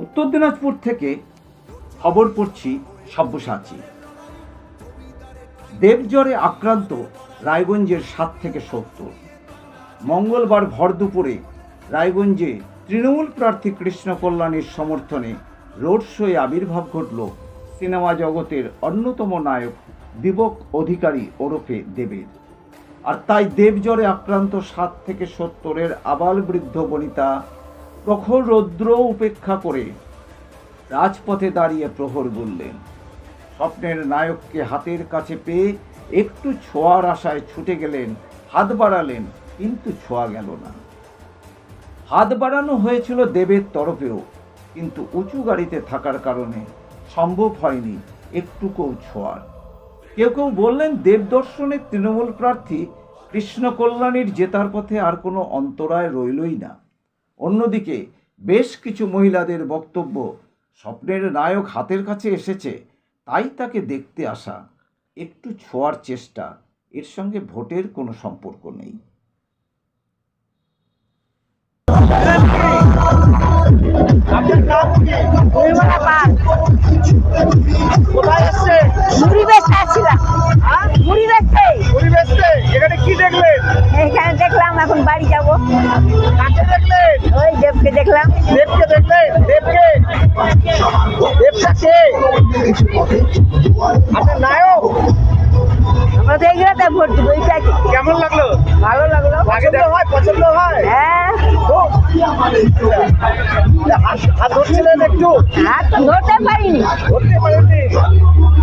উত্তর দিনাজপুর থেকে খবর পড়ছি সব্যসাচী। দেবজ্বরে আক্রান্ত রায়গঞ্জের 7 থেকে 70। মঙ্গলবার ভর দুপুরে রায়গঞ্জে তৃণমূল প্রার্থী কৃষ্ণ কল্যাণীর সমর্থনে রোড শোয়ে আবির্ভাব ঘটল সিনেমা জগতের অন্যতম নায়ক দীপক অধিকারী ওরফে দেবের। আর তাই দেবজ্বরে আক্রান্ত 7 থেকে 70-এর আবাল বৃদ্ধ বনিতা প্রখর রৌদ্র উপেক্ষা করে রাজপথে দাঁড়িয়ে প্রহর গুনলেন। স্বপ্নের নায়ককে হাতের কাছে পেয়ে একটু ছোঁয়ার আশায় ছুটে গেলেন, হাত বাড়ালেন, কিন্তু ছোঁয়া গেল না। হাত বাড়ানো হয়েছিল দেবের তরফেও, কিন্তু উঁচু গাড়িতে থাকার কারণে সম্ভব হয়নি একটুকুও ছোঁয়ার। কেউ কেউ বললেন দেব দর্শনে তৃণমূল প্রার্থী কৃষ্ণ কল্যাণীর জেতার পথে আর কোনো অন্তরায় রইলই না। অন্যদিকে বেশ কিছু মহিলাদের বক্তব্য, স্বপ্নের নায়ক হাতের কাছে এসেছে, তাই তাকে দেখতে আসা, একটু ছোঁয়ার চেষ্টা, এর সঙ্গে ভোটের কোনো সম্পর্ক নেই। এখানে দেখলাম, এখন বাড়ি যাবো। ওই দেবকে দেখলাম। দেবকে দেখলেন? দেবকে? দেবটা কে? আপনার নায়ক? আমরা তো এইগুলোতে ভোট দেবো। কেমন লাগলো? ভালো লাগলো। পছন্দ হয়? হ্যাঁ, হাত ধরছিলেন একটু? হাত তো ধরতে পারিনি। ধরতে পারেননি?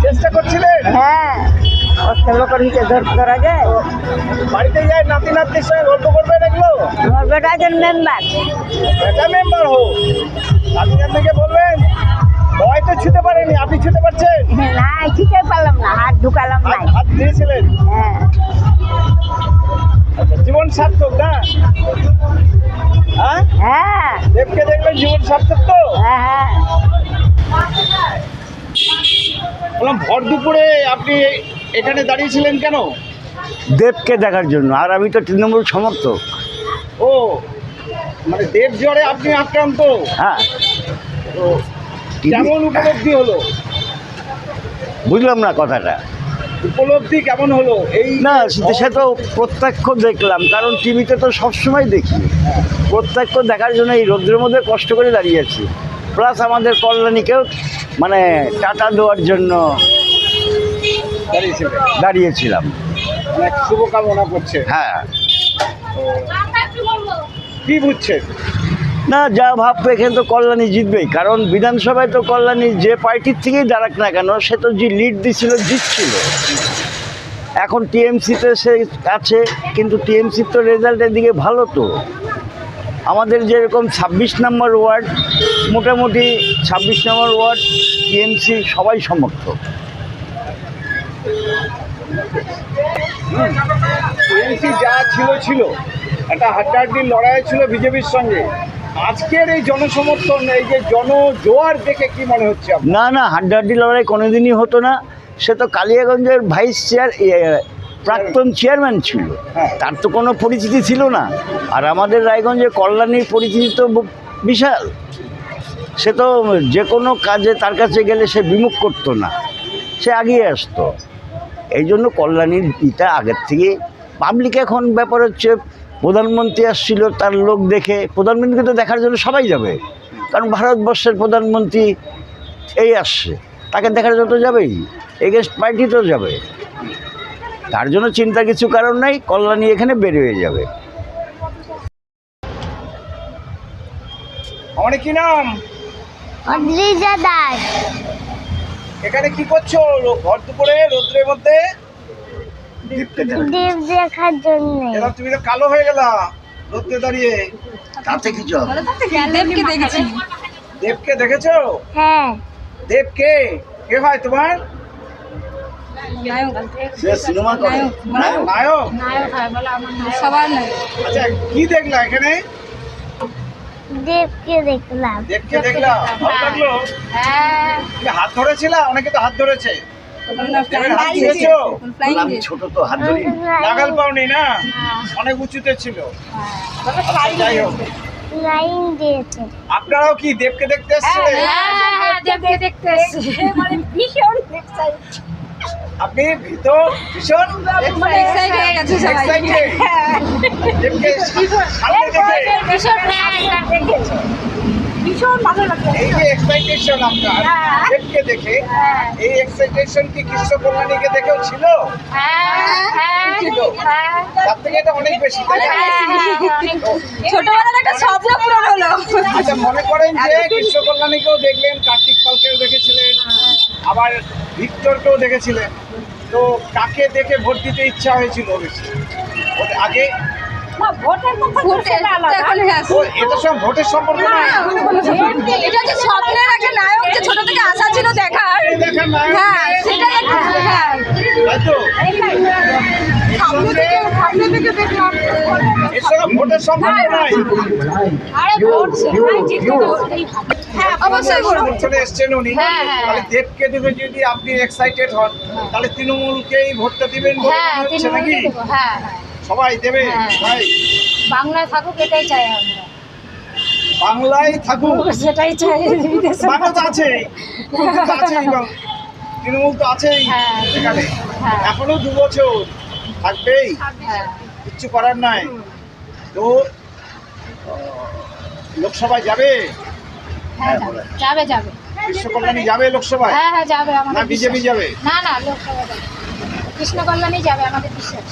চেষ্টা করছিলেন? হ্যাঁ, লোকের নিচে ধরা যায়। বাড়িতে যাই নাতি নাতির সঙ্গে গল্প করবেন এগুলো? আমার বেটা একজন মেম্বার। এটা মেম্বার হোক, নাতি নাতিকে বলবেন হয়তো ছুতে পারেনি, আপনি ছুতে পারছেন? না, ছুতে পারলাম না, হাত ঢুকালাম না। হাত দিয়েছিলেন? হ্যাঁ। আচ্ছা, জীবন সার্থক না? হ্যাঁ, হ্যাঁ, দেবকে দেখলেন, জীবন সার্থক তো? হ্যাঁ। বললাম ভর দুপুরে আপনি এখানে দাঁড়িয়েছিলেন কেন? দেবকে দেখার জন্য। আর আমি তো তৃণমূল সমর্থক। ও, মানে দেব জ্বরে আপনি আক্রান্ত? হ্যাঁ, তো কেমন উপলব্ধি হলো? বুঝলাম না কথাটা। উপলব্ধি কেমন হলো? এই না, সে তো প্রত্যক্ষ দেখলাম, কারণ টিভিতে তো সবসময় দেখি। প্রত্যক্ষ দেখার জন্য এই রৌদ্রের মধ্যে কষ্ট করে দাঁড়িয়েছি। প্লাস আমাদের কল্যাণীকেও মানে টাটা দেওয়ার জন্য দাঁড়িয়েছিলাম। অনেক শুভকামনা করছে। হ্যাঁ, কি বুঝছেন? না, যা ভাববে এখানে তো কল্যাণী জিতবেই, কারণ বিধানসভায় তো কল্যাণী যে পার্টির থেকেই দাঁড়াক না কেন, সে তো যে লিড দিছিল জিতছিল। এখন টিএমসিতে সে আছে, কিন্তু টিএমসির তো রেজাল্টের দিকে ভালো। তো আমাদের যেরকম 26 নম্বর ওয়ার্ড, মোটামুটি 26 নম্বর ওয়ার্ড টিএমসি সবাই সমর্থক। টিএমসি যা ছিল একটা হাড্ডাহাড্ডির লড়াই ছিল বিজেপির সঙ্গে। আজকের এই জনসমর্থন, এই যে জনজোয়ার দেখে কি মনে হচ্ছে? না না, হাড্ডাহাড্ডি লড়াই কোনোদিনই হতো না। সে তো কালিয়াগঞ্জের প্রাক্তন চেয়ারম্যান ছিল, তার তো কোনো পরিচিতি ছিল না। আর আমাদের রায়গঞ্জে কল্যাণীর পরিচিতি তো বিশাল। সে তো যে কোনো কাজে তার কাছে গেলে সে বিমুখ করতো না, সে আগিয়ে আসতো। এই জন্য কল্যাণীর ইটা আগের থেকে পাবলিক। এখন ব্যাপার হচ্ছে প্রধানমন্ত্রী আসছিল, তার লোক দেখে, প্রধানমন্ত্রীকে তো দেখার জন্য সবাই যাবে, কারণ ভারতবর্ষের প্রধানমন্ত্রী এই আসছে, তাকে দেখার জন্য তো যাবেই, এগেনস্ট পার্টি তো যাবে। তার জন্য চিন্তা কিছু কারণ নাই, কল্যাণী এখানে বের হয়ে যাবে। আমার কি নাম? অদ্রিজা দাস। এখানে কি করছো ভর দুপুরে রোদ্রের মধ্যে? দেব দেখার জন্য। এবার তুমি তো কালো হয়ে গেলা রোদ্রে দাঁড়িয়ে। তাতে কিছু হবে। দেবকে দেখেছো? হ্যাঁ। দেবকে কে হয় তোমার? নায়ক। আচ্ছা, কি দেখলা এখানে? দেবকে দেখলাম। দেবকে দেখলা, ভালো লাগলো? হ্যাঁ। তুমি হাত ধরেছিলা? অনেকে তো হাত ধরেছে। হাত দিয়েছো? আমি ছোট তো, হাত ধরি নাগাল পাওনি না? অনেক উঁচুতে ছিল। আচ্ছা, যাই হোক, লাইন দিয়েছে। আপনারাও কি দেবকে দেখতে এসেছিলেন? আপনি ভীষণ excited? দেবকে সামনে দেখে এই যে এক্সাইটেশন আপনার দেবকে দেখে, এই এক্সাইটেশন কি কৃষ্ণ কল্যাণীকে দেখেও ছিল? তার থেকে এটা অনেক বেশি, তাই না? ছোটবেলার একটা স্বপ্ন পূরণ হলো। আচ্ছা, মনে করেন যে কৃষ্ণ কল্যাণীকেও দেখলেন, কার্তিক পালকেও দেখেছিলেন, আবার ভিক্টরকেও দেখেছিলেন, তো কাকে দেখে ভোট দিতে ইচ্ছা হয়েছিল বেশি আগে? ও, এটা সব ভোটের সম্পর্ক না, এটা হচ্ছে স্বপ্নের একটা নায়ক, যে ছোট থেকে আশা ছিল দেখার। দেখার না, হ্যাঁ, সেটাই একটা, হ্যাঁ। তাই তো? এর সঙ্গে ভোটের সম্পর্ক নাই। অবশ্যই করবো। সমর্থনে এসছেন উনি, তাহলে দেবকে দেখে যদি আপনি এক্সাইটেড হন, তাহলে তৃণমূলকেই ভোটটা দিবেন বলে মনে হচ্ছে নাকি? সবাই দেবে ভাই? বাংলায় থাকুক এটাই চাই আমরা, বাংলায় থাকুক, সেটাই চাই। বাংলা তো আছেই, মুখ্যমন্ত্রী তো আছেই, তৃণমূল তো আছেই এখানে, এখনো 2 বছর থাকবেই, কিচ্ছু করার নাই। তো লোকসভায় যাবে, হ্যাঁ যাবে যাবে, কৃষ্ণ কল্যাণী যাবে লোকসভায়, হ্যাঁ যাবে না আমাদের বিজেপি বিশ্বাস। যাবে? না লোকসভা যাবে, কৃষ্ণ কল্যাণী যাবে আমাদের বিশ্বাস।